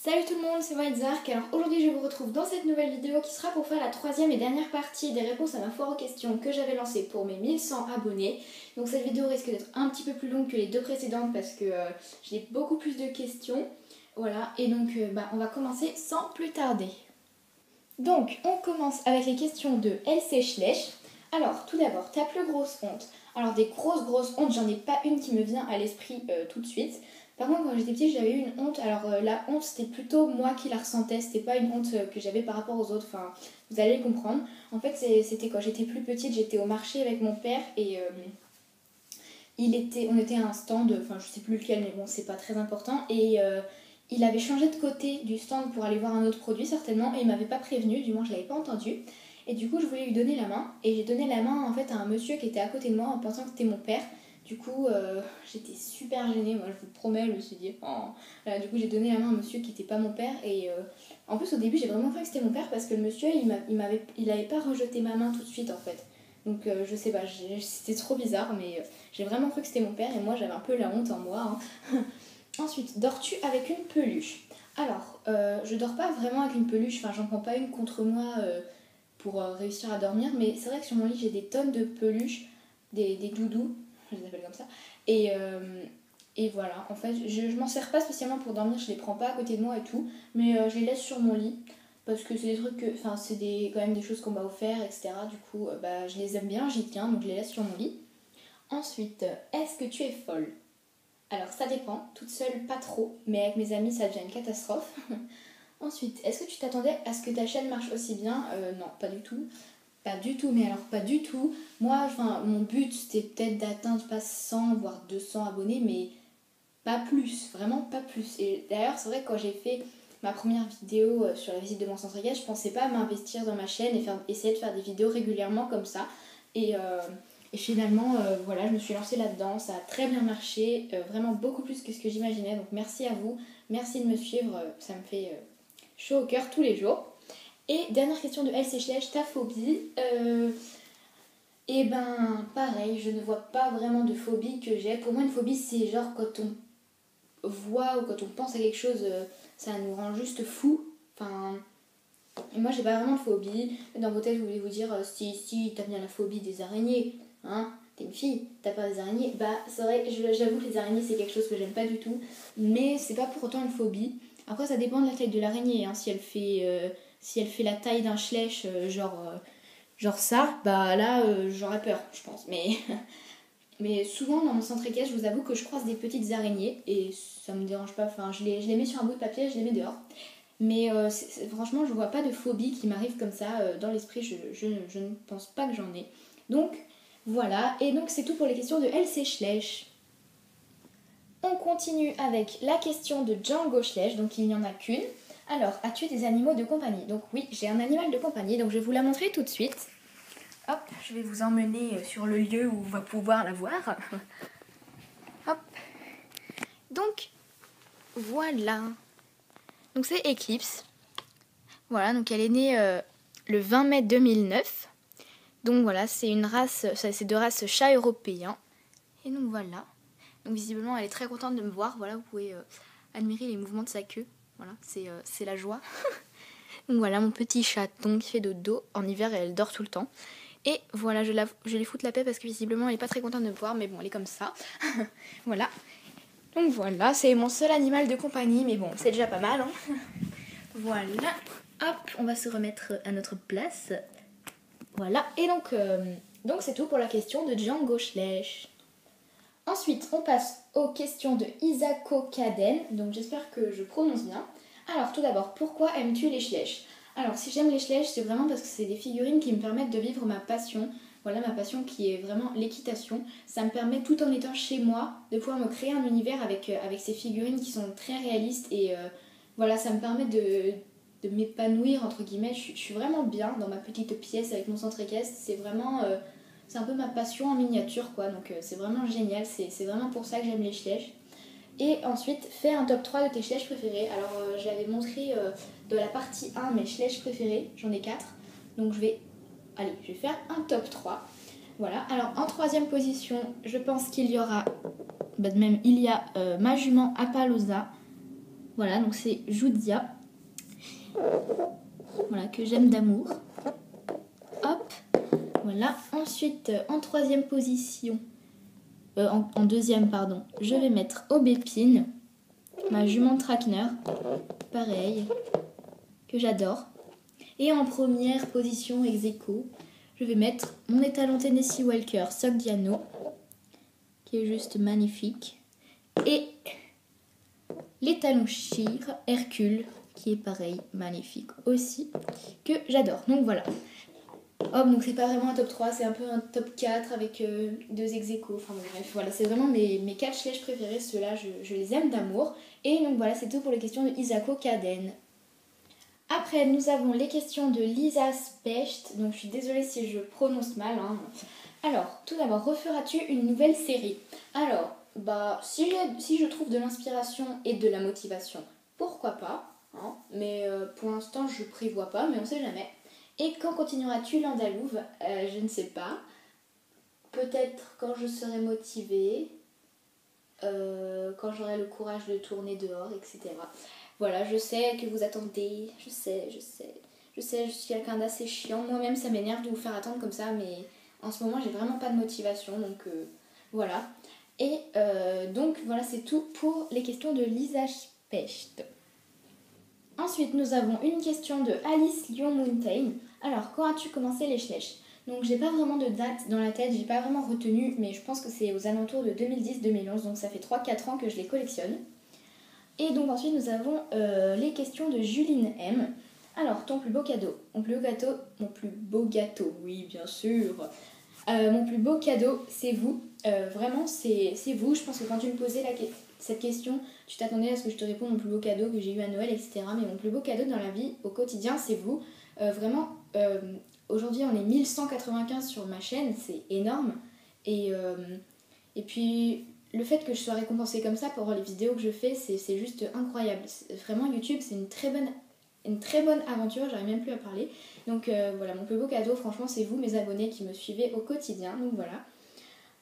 Salut tout le monde, c'est Whitezark. Alors aujourd'hui je vous retrouve dans cette nouvelle vidéo qui sera pour faire la troisième et dernière partie des réponses à ma foire aux questions que j'avais lancée pour mes 1100 abonnés. Donc cette vidéo risque d'être un petit peu plus longue que les deux précédentes parce que j'ai beaucoup plus de questions. Voilà, et donc on va commencer sans plus tarder. Donc on commence avec les questions de LC Schleich. Alors tout d'abord, ta plus grosse honte. Alors des grosses hontes, j'en ai pas une qui me vient à l'esprit tout de suite. Par contre, quand j'étais petite, j'avais eu une honte. Alors, la honte, c'était plutôt moi qui la ressentais. C'était pas une honte que j'avais par rapport aux autres. Enfin, vous allez le comprendre. En fait, c'était quand j'étais plus petite, j'étais au marché avec mon père et on était à un stand, enfin, je sais plus lequel, mais bon, c'est pas très important. Et il avait changé de côté du stand pour aller voir un autre produit, certainement, et il m'avait pas prévenu, du moins, je l'avais pas entendu. Et du coup, je voulais lui donner la main. Et j'ai donné la main, en fait, à un monsieur qui était à côté de moi en pensant que c'était mon père. Du coup, j'étais super gênée, moi je vous promets, je me suis dit, oh. Du coup j'ai donné la main à un monsieur qui n'était pas mon père et en plus au début j'ai vraiment cru que c'était mon père parce que le monsieur il avait pas rejeté ma main tout de suite en fait. Donc je sais pas, c'était trop bizarre mais j'ai vraiment cru que c'était mon père et moi j'avais un peu la honte en moi. Hein. Ensuite, dors-tu avec une peluche? Alors, je dors pas vraiment avec une peluche, enfin j'en prends pas une contre moi pour réussir à dormir, mais c'est vrai que sur mon lit j'ai des tonnes de peluches, des doudous. Je les appelle comme ça. Et voilà, en fait, je m'en sers pas spécialement pour dormir, je les prends pas à côté de moi et tout, mais je les laisse sur mon lit parce que c'est des trucs que, enfin, c'est quand même des choses qu'on m'a offert, etc. Du coup, je les aime bien, j'y tiens, donc je les laisse sur mon lit. Ensuite, est-ce que tu es folle? Alors, ça dépend, toute seule, pas trop, mais avec mes amis, ça devient une catastrophe. Ensuite, est-ce que tu t'attendais à ce que ta chaîne marche aussi bien? Non, pas du tout. Pas du tout, mais alors pas du tout. Moi, enfin, mon but c'était peut-être d'atteindre pas 100 voire 200 abonnés, mais pas plus, vraiment pas plus. Et d'ailleurs, c'est vrai que quand j'ai fait ma première vidéo sur la visite de mon centre équestre, je pensais pas m'investir dans ma chaîne et essayer de faire des vidéos régulièrement comme ça. Et finalement, voilà, je me suis lancée là-dedans, ça a très bien marché, vraiment beaucoup plus que ce que j'imaginais. Donc merci à vous, merci de me suivre, ça me fait chaud au cœur tous les jours. Et dernière question de LC Schleich, ta phobie. Et ben pareil, je ne vois pas vraiment de phobie que j'ai. Pour moi une phobie c'est genre quand on voit ou quand on pense à quelque chose, ça nous rend juste fou. Enfin, et moi j'ai pas vraiment de phobie. Dans vos têtes vous voulez vous dire si t'as bien la phobie des araignées, hein, t'es une fille, t'as peur des araignées. Bah c'est vrai, j'avoue que les araignées c'est quelque chose que j'aime pas du tout, mais c'est pas pour autant une phobie. Après ça dépend de la taille de l'araignée, hein. Si elle fait la taille d'un Schleich, genre ça, bah là j'aurais peur, je pense. Mais souvent dans mon centre équestre, je vous avoue que je croise des petites araignées et ça me dérange pas. Enfin, je les mets sur un bout de papier, je les mets dehors. Mais franchement, je vois pas de phobie qui m'arrive comme ça dans l'esprit. Je ne pense pas que j'en ai. Donc voilà, et donc c'est tout pour les questions de LC Schleich. On continue avec la question de Django Schleich, donc il n'y en a qu'une. Alors, as-tu des animaux de compagnie? Donc oui, j'ai un animal de compagnie, donc je vais vous la montrer tout de suite. Hop, je vais vous emmener sur le lieu où on va pouvoir la voir. Hop. Donc, voilà. Donc c'est Eclipse. Voilà, donc elle est née le 20 mai 2009. Donc voilà, c'est c'est de race chat européen. Et donc voilà. Donc visiblement, elle est très contente de me voir. Voilà, vous pouvez admirer les mouvements de sa queue. Voilà, c'est la joie. Donc voilà, mon petit chaton qui fait dodo. En hiver, elle dort tout le temps. Et voilà, je lui fous la paix parce que visiblement, elle est pas très contente de me voir. Mais bon, elle est comme ça. Voilà. Donc voilà, c'est mon seul animal de compagnie. Mais bon, c'est déjà pas mal. Hein. Voilà. Hop, on va se remettre à notre place. Voilà. Et donc c'est tout pour la question de Django Schleich. Ensuite, on passe aux questions de Isako Kaden. Donc j'espère que je prononce bien. Alors tout d'abord, pourquoi aimes-tu les Schleich? Alors si j'aime les Schleich, c'est vraiment parce que c'est des figurines qui me permettent de vivre ma passion. Voilà ma passion qui est vraiment l'équitation. Ça me permet tout en étant chez moi de pouvoir me créer un univers avec ces figurines qui sont très réalistes. Et voilà, ça me permet de m'épanouir entre guillemets. Je suis vraiment bien dans ma petite pièce avec mon centre équestre. C'est vraiment... c'est un peu ma passion en miniature quoi, donc c'est vraiment génial, c'est vraiment pour ça que j'aime les Schleich. Et ensuite, fais un top 3 de tes Schleich préférés. Alors j'avais montré de la partie 1 mes Schleich préférés, j'en ai 4. Donc je vais faire un top 3. Voilà, alors en troisième position, je pense qu'il y aura, il y a ma jument Appaloosa. Voilà, donc c'est Judia. Voilà, que j'aime d'amour. Hop, voilà. Ensuite, en troisième position, en deuxième, pardon, je vais mettre Aubépine, ma jument Traqueneur. Pareil, que j'adore. Et en première position, ex aequo, je vais mettre mon étalon Tennessee Walker, Sogdiano, qui est juste magnifique. Et l'étalon Shire, Hercule, qui est pareil, magnifique aussi, que j'adore. Donc voilà. Hop, donc c'est pas vraiment un top 3, c'est un peu un top 4 avec 2 ex aequo. Enfin bon, bref, voilà, c'est vraiment mes 4 schleches préférés. Ceux-là, je les aime d'amour. Et donc voilà, c'est tout pour les questions de Isako Kaden. Après, nous avons les questions de Lisa Specht. Donc je suis désolée si je prononce mal. Hein. Alors, tout d'abord, referas-tu une nouvelle série? Alors, si je trouve de l'inspiration et de la motivation, pourquoi pas, hein, mais pour l'instant je prévois pas, mais on sait jamais. Et quand continueras-tu l'Andalouve? Je ne sais pas. Peut-être quand je serai motivée, quand j'aurai le courage de tourner dehors, etc. Voilà, je sais que vous attendez, je sais, je suis quelqu'un d'assez chiant. Moi-même, ça m'énerve de vous faire attendre comme ça, mais en ce moment, j'ai vraiment pas de motivation, donc voilà. Et donc, voilà, c'est tout pour les questions de Lisa Specht. Ensuite, nous avons une question de Alice Lyon Mountain. Alors, quand as-tu commencé les schleches? Donc, j'ai pas vraiment de date dans la tête, j'ai pas vraiment retenu, mais je pense que c'est aux alentours de 2010-2011, donc ça fait 3-4 ans que je les collectionne. Et donc, ensuite, nous avons les questions de Juline M. Alors, ton plus beau cadeau? Mon plus beau gâteau, oui, bien sûr. Mon plus beau cadeau, c'est vous. Vraiment, c'est vous. Je pense que quand tu me posais cette question, tu t'attendais à ce que je te réponde mon plus beau cadeau que j'ai eu à Noël, etc. Mais mon plus beau cadeau dans la vie, au quotidien, c'est vous. Vraiment, aujourd'hui, on est 1195 sur ma chaîne, c'est énorme. Et puis, le fait que je sois récompensée comme ça pour les vidéos que je fais, c'est juste incroyable. Vraiment, YouTube, c'est une très bonne aventure, j'arrive même plus à parler. Donc voilà, mon plus beau cadeau, franchement, c'est vous, mes abonnés qui me suivez au quotidien. Donc voilà.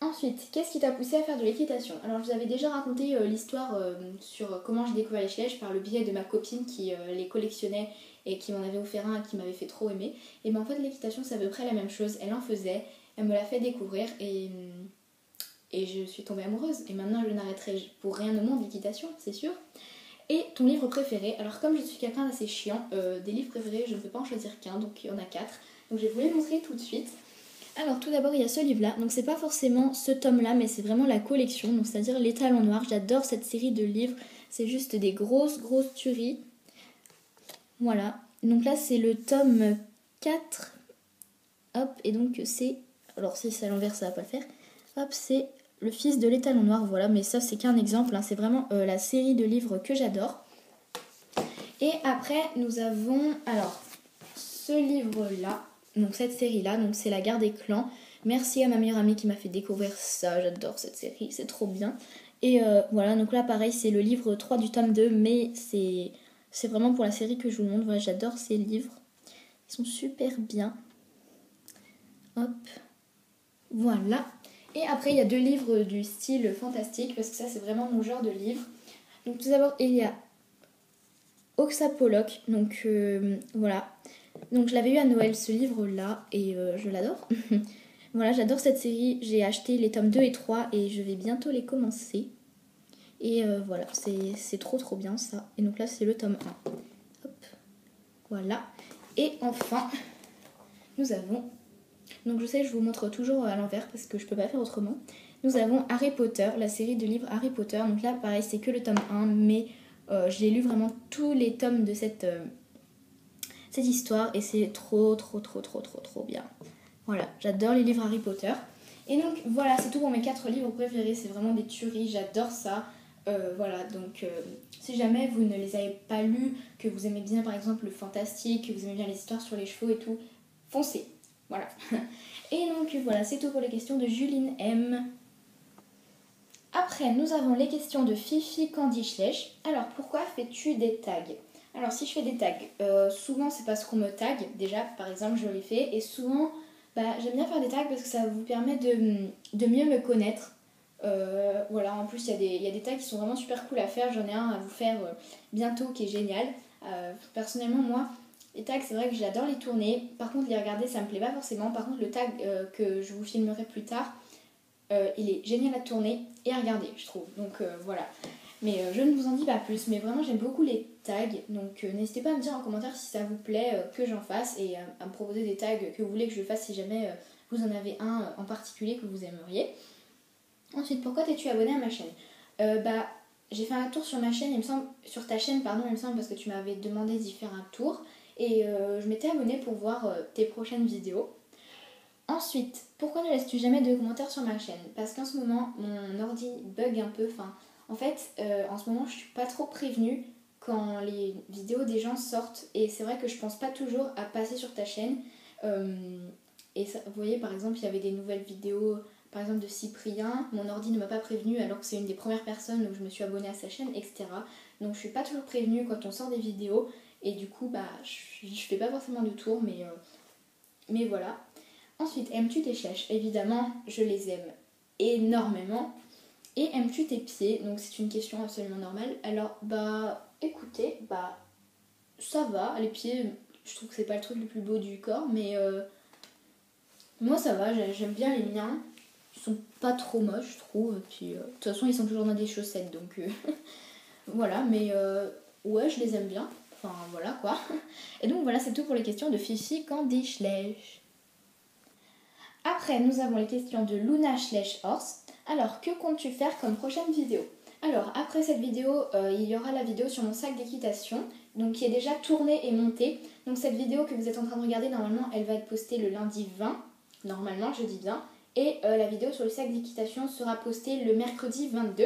Ensuite, qu'est-ce qui t'a poussé à faire de l'équitation? Alors, je vous avais déjà raconté l'histoire sur comment j'ai découvert les schleches par le biais de ma copine qui les collectionnait et qui m'en avait offert un et qui m'avait fait trop aimer. Et bien en fait, l'équitation, c'est à peu près la même chose. Elle en faisait, elle me l'a fait découvrir et je suis tombée amoureuse. Et maintenant, je n'arrêterai pour rien au monde l'équitation, c'est sûr. Et ton livre préféré? Alors comme je suis quelqu'un d'assez chiant, des livres préférés, je ne peux pas en choisir qu'un, donc il y en a 4. Donc je vais vous les montrer tout de suite. Alors tout d'abord, il y a ce livre-là. Donc c'est pas forcément ce tome-là, mais c'est vraiment la collection, donc c'est-à-dire l'étalon noir. J'adore cette série de livres. C'est juste des grosses tueries. Voilà. Donc là, c'est le tome 4. Hop, et donc c'est... Alors si c'est à l'envers, ça va pas le faire. Hop, c'est le fils de l'étalon noir, voilà, mais ça c'est qu'un exemple, hein. C'est vraiment la série de livres que j'adore. Et après, nous avons, alors, ce livre-là, donc cette série-là, donc c'est La Guerre des clans. Merci à ma meilleure amie qui m'a fait découvrir ça, j'adore cette série, c'est trop bien. Et voilà, donc là pareil, c'est le livre 3 du tome 2, mais c'est vraiment pour la série que je vous le montre. Voilà, j'adore ces livres, ils sont super bien. Hop, voilà. Et après, il y a 2 livres du style fantastique, parce que ça, c'est vraiment mon genre de livre. Donc, tout d'abord, il y a Oxapoloch. Donc, voilà. Donc, je l'avais eu à Noël, ce livre-là, et je l'adore. Voilà, j'adore cette série. J'ai acheté les tomes 2 et 3, et je vais bientôt les commencer. Et voilà, c'est trop bien, ça. Et donc là, c'est le tome 1. Hop, voilà. Et enfin, nous avons... Donc je sais, je vous montre toujours à l'envers parce que je peux pas faire autrement. Nous avons Harry Potter, la série de livres Harry Potter. Donc là, pareil, c'est que le tome 1, mais j'ai lu vraiment tous les tomes de cette histoire et c'est trop bien. Voilà, j'adore les livres Harry Potter. Et donc voilà, c'est tout pour mes 4 livres préférés. C'est vraiment des tueries, j'adore ça. Voilà, donc si jamais vous ne les avez pas lus, que vous aimez bien par exemple le fantastique, que vous aimez bien les histoires sur les chevaux et tout, foncez. Voilà. Et donc voilà, c'est tout pour les questions de Juline M. Après, nous avons les questions de Fifi Candy Schlech. Alors, pourquoi fais-tu des tags? Alors, si je fais des tags, souvent c'est parce qu'on me tag. Déjà, par exemple, je les fais. Et souvent, j'aime bien faire des tags parce que ça vous permet de mieux me connaître. Voilà, en plus il y a des tags qui sont vraiment super cool à faire. J'en ai un à vous faire bientôt qui est génial. Personnellement, moi, les tags, c'est vrai que j'adore les tourner. Par contre, les regarder, ça me plaît pas forcément. Par contre, le tag que je vous filmerai plus tard, il est génial à tourner et à regarder, je trouve. Donc voilà. Mais je ne vous en dis pas plus. Mais vraiment, j'aime beaucoup les tags. Donc n'hésitez pas à me dire en commentaire si ça vous plaît que j'en fasse et à me proposer des tags que vous voulez que je fasse si jamais vous en avez un en particulier que vous aimeriez. Ensuite, pourquoi t'es-tu abonné à ma chaîne? Bah, j'ai fait un tour sur ma chaîne, il me semble, sur ta chaîne, pardon, il me semble, parce que tu m'avais demandé d'y faire un tour. Et je m'étais abonnée pour voir tes prochaines vidéos. Ensuite, pourquoi ne laisses-tu jamais de commentaires sur ma chaîne? Parce qu'en ce moment, mon ordi bug un peu. Enfin, en fait, en ce moment, je suis pas trop prévenue quand les vidéos des gens sortent. Et c'est vrai que je pense pas toujours à passer sur ta chaîne. Et ça, vous voyez, par exemple, il y avait des nouvelles vidéos, par exemple de Cyprien. Mon ordi ne m'a pas prévenue alors que c'est une des premières personnes où je me suis abonnée à sa chaîne, etc. Donc je suis pas toujours prévenue quand on sort des vidéos. Et du coup, bah, je fais pas forcément de tour, mais voilà. Ensuite, aimes-tu tes chèches? Évidemment, je les aime énormément. Et aimes-tu tes pieds? Donc c'est une question absolument normale. Alors, bah, écoutez, bah, ça va. Les pieds, je trouve que c'est pas le truc le plus beau du corps, mais moi ça va, j'aime bien les miens. Ils sont pas trop moches, je trouve. Puis, de toute façon, ils sont toujours dans des chaussettes, donc voilà. Mais ouais, je les aime bien. Enfin, voilà quoi. Et donc voilà, c'est tout pour les questions de Fifi Candy-Schleich. Après, nous avons les questions de Luna/Horse. Alors, que comptes-tu faire comme prochaine vidéo? Alors, après cette vidéo, il y aura la vidéo sur mon sac d'équitation, donc qui est déjà tournée et montée. Donc cette vidéo que vous êtes en train de regarder, normalement, elle va être postée le lundi 20, normalement, je dis bien. Et la vidéo sur le sac d'équitation sera postée le mercredi 22.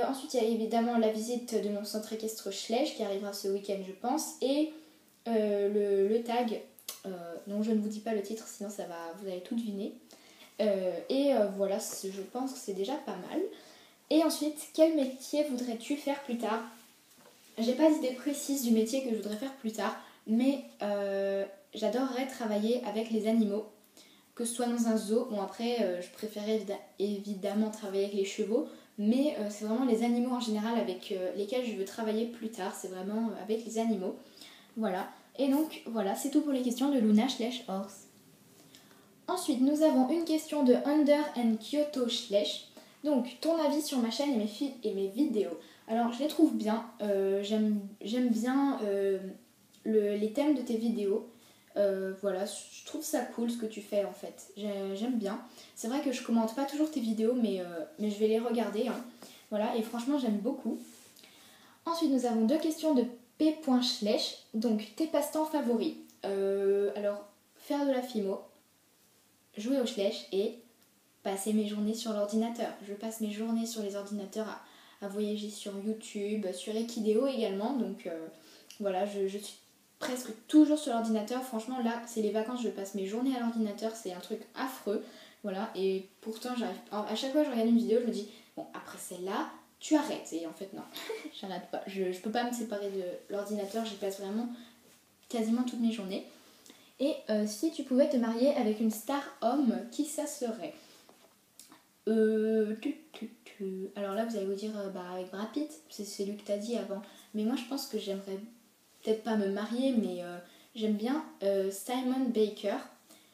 Ensuite, il y a évidemment la visite de mon centre équestre Schleich qui arrivera ce week-end, je pense. Et le tag, dont je ne vous dis pas le titre, sinon ça va, vous allez tout deviner. Voilà, je pense que c'est déjà pas mal. Et ensuite, quel métier voudrais-tu faire plus tard? J'ai pas d'idée précise du métier que je voudrais faire plus tard, mais j'adorerais travailler avec les animaux, que ce soit dans un zoo. Bon, après, je préférais évidemment travailler avec les chevaux, mais c'est vraiment les animaux en général avec lesquels je veux travailler plus tard. C'est vraiment avec les animaux. Voilà. Et donc, voilà, c'est tout pour les questions de Luna/Horse. Ensuite, nous avons une question de Under and Kyoto Schleich. Donc, ton avis sur ma chaîne et mes vidéos. Alors, je les trouve bien. J'aime bien les thèmes de tes vidéos. Voilà, je trouve ça cool ce que tu fais en fait. J'aime bien. C'est vrai que je commente pas toujours tes vidéos, mais je vais les regarder. Hein. Voilà, et franchement, j'aime beaucoup. Ensuite, nous avons deux questions de P.Schleich. Donc, tes passe-temps favoris. Alors, faire de la fimo, jouer au Schleich et passer mes journées sur l'ordinateur. Je passe mes journées sur les ordinateurs à voyager sur YouTube, sur Equideo également. Donc voilà, je suis presque toujours sur l'ordinateur. Franchement, là, c'est les vacances, je passe mes journées à l'ordinateur. C'est un truc affreux. Voilà, et pourtant, à chaque fois que je regarde une vidéo, je me dis, bon, après celle-là, tu arrêtes. Et en fait, non, j'arrête pas. Je peux pas me séparer de l'ordinateur. J'y passe vraiment quasiment toutes mes journées. Et si tu pouvais te marier avec une star homme, qui ça serait? Alors là, vous allez vous dire, bah, avec Brad Pitt, c'est lui que t'as dit avant. Mais moi, je pense que j'aimerais peut-être pas me marier, mais j'aime bien Simon Baker.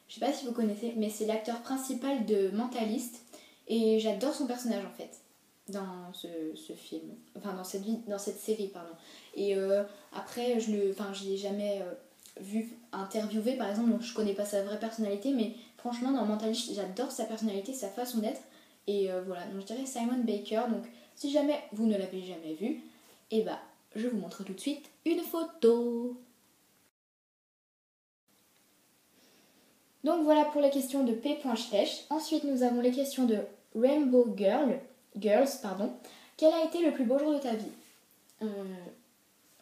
Je sais pas si vous connaissez, mais c'est l'acteur principal de Mentalist. Et j'adore son personnage, en fait, dans ce film. Enfin, dans cette série, pardon. Et après, je l'ai jamais vu interviewé, par exemple, donc je connais pas sa vraie personnalité, mais franchement, dans Mentalist, j'adore sa personnalité, sa façon d'être. Et voilà, donc je dirais Simon Baker. Donc si jamais vous ne l'avez jamais vu, et bah je vous montre tout de suite une photo. Donc voilà pour les questions de P.Schleich. Ensuite nous avons les questions de Rainbow Girls, pardon. Quel a été le plus beau jour de ta vie?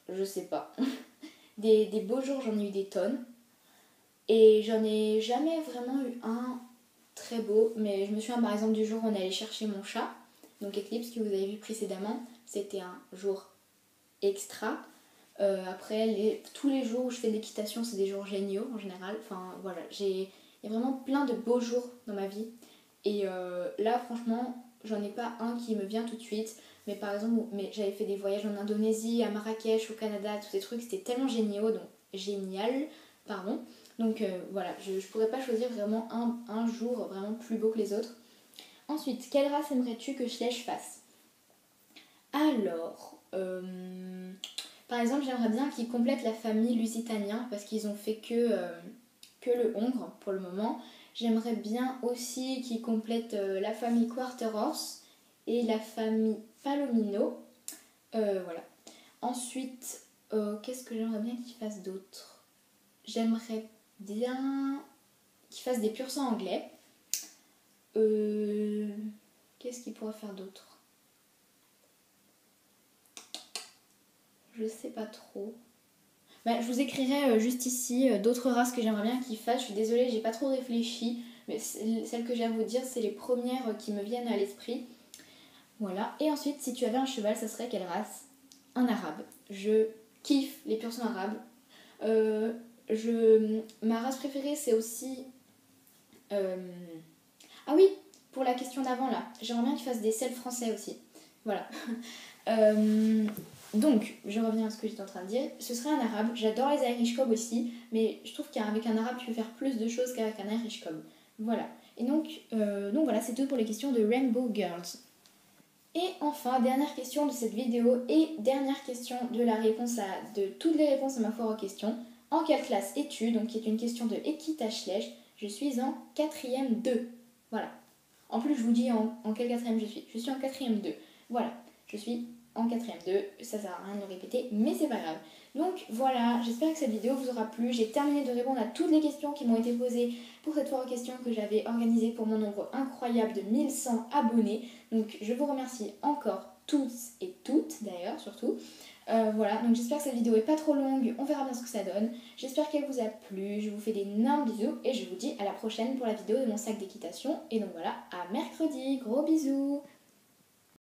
Je sais pas. Des beaux jours, j'en ai eu des tonnes. Et j'en ai jamais vraiment eu un très beau, mais je me souviens par exemple du jour où on allait chercher mon chat, donc Eclipse que vous avez vu précédemment. C'était un jour extra. Après, tous les jours où je fais de l'équitation, c'est des jours géniaux en général. Enfin voilà, il y a vraiment plein de beaux jours dans ma vie. Et là, franchement, j'en ai pas un qui me vient tout de suite. Mais par exemple, j'avais fait des voyages en Indonésie, à Marrakech, au Canada, tous ces trucs, c'était tellement génial, pardon. Donc voilà, je pourrais pas choisir vraiment un jour vraiment plus beau que les autres. Ensuite, quelle race aimerais-tu que Schleich fasse? Alors, par exemple, j'aimerais bien qu'ils complètent la famille Lusitanien parce qu'ils ont fait que le Hongre pour le moment. J'aimerais bien aussi qu'ils complètent la famille Quarterhorse et la famille Palomino. Voilà. Ensuite, qu'est-ce que j'aimerais bien qu'ils fassent d'autre? J'aimerais bien qu'ils fassent des pur sang anglais. Qu'est-ce qu'ils pourraient faire d'autre? Je sais pas trop. Bah, je vous écrirai juste ici d'autres races que j'aimerais bien qu'ils fassent. Je suis désolée, j'ai pas trop réfléchi. Mais celles que j'ai à vous dire, c'est les premières qui me viennent à l'esprit. Voilà. Et ensuite, si tu avais un cheval, ça serait quelle race? Un arabe. Je kiffe les pur sang arabes. Ma race préférée, c'est aussi... Ah oui, pour la question d'avant là, j'aimerais bien qu'ils fassent des selles français aussi. Voilà. Donc, je reviens à ce que j'étais en train de dire. Ce serait un arabe. J'adore les Irish Cob aussi, mais je trouve qu'avec un arabe, tu peux faire plus de choses qu'avec un Irish Cob. Voilà. Et donc voilà, c'est tout pour les questions de Rainbow Girls. Et enfin, dernière question de cette vidéo et dernière question de toutes les réponses à ma foire aux questions. En quelle classe es-tu? Donc, qui est une question de Ekita Schleich. Je suis en 4e 2. Voilà. En plus, je vous dis en quel 4e je suis. Je suis en 4e 2. Voilà. Je suis en 4e 2. Ça sert à rien de le répéter, mais c'est pas grave. Donc voilà, j'espère que cette vidéo vous aura plu. J'ai terminé de répondre à toutes les questions qui m'ont été posées pour cette foire aux questions que j'avais organisée pour mon nombre incroyable de 1100 abonnés. Donc je vous remercie encore tous et toutes d'ailleurs surtout. Voilà, donc j'espère que cette vidéo est pas trop longue, on verra bien ce que ça donne. J'espère qu'elle vous a plu, je vous fais d'énormes bisous et je vous dis à la prochaine pour la vidéo de mon sac d'équitation. Et donc voilà, à mercredi, gros bisous.